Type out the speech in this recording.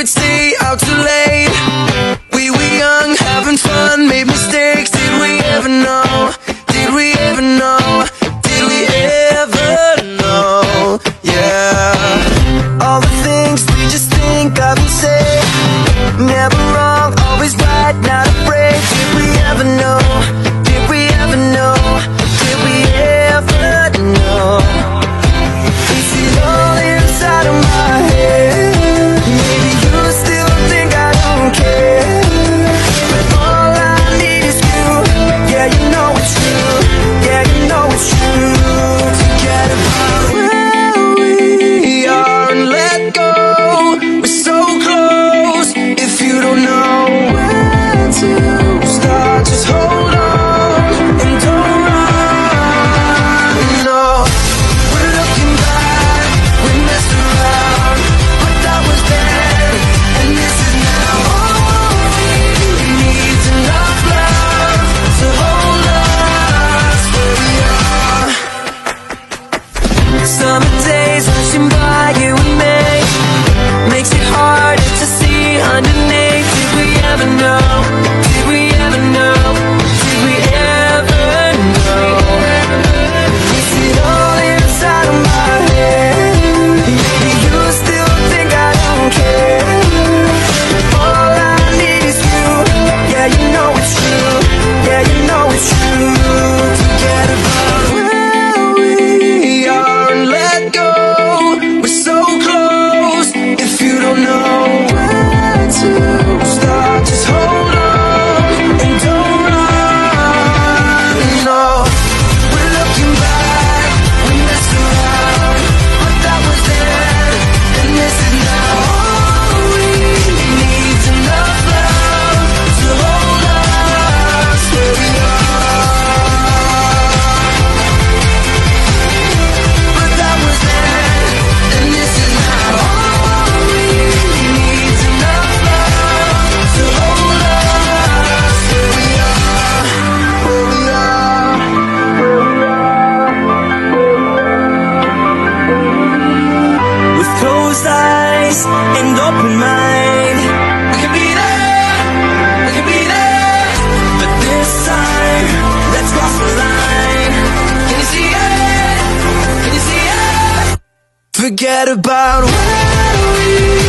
would stay out too late. We were young, having fun, made mistakes. Did we ever know? Did we ever know? Did we ever know? Yeah. All the things we just think of and say, never wrong, always right, not afraid. Did we ever know? Did we ever know? Did we ever know? Is it all inside of my head? Maybe you still think I don't care, but all I need is you. Yeah, you know it's true. Yeah, you know it's true. Forget about where we are and let go. We're so close. If you don't know where to start, just hold on and don't run. No, we're looking back, we messed around, but that was then, and this is now. All we need is enough love to hold us where we are. Summer days rushing by you and me, makes it harder to see underneath. Did we ever know? Did we ever know? Did we ever know? Is it all inside of my head? Maybe you still think I don't care, but all I need is you. Yeah, you know it's true. Yeah, you know it's true. Forget about where we are and let go. We're so close. If you don't know where to start, just hold on and don't run. No, we're looking back, we messed around, but that was then, and this is now. All we need is enough love to hold us where we are. But that was then, and this is now. All we need is enough love to hold us where we are. Where we are. With closed eyes and open mind, we can be there, we can be there. But this time, let's cross the line. Can you see it? Can you see it? Forget about where we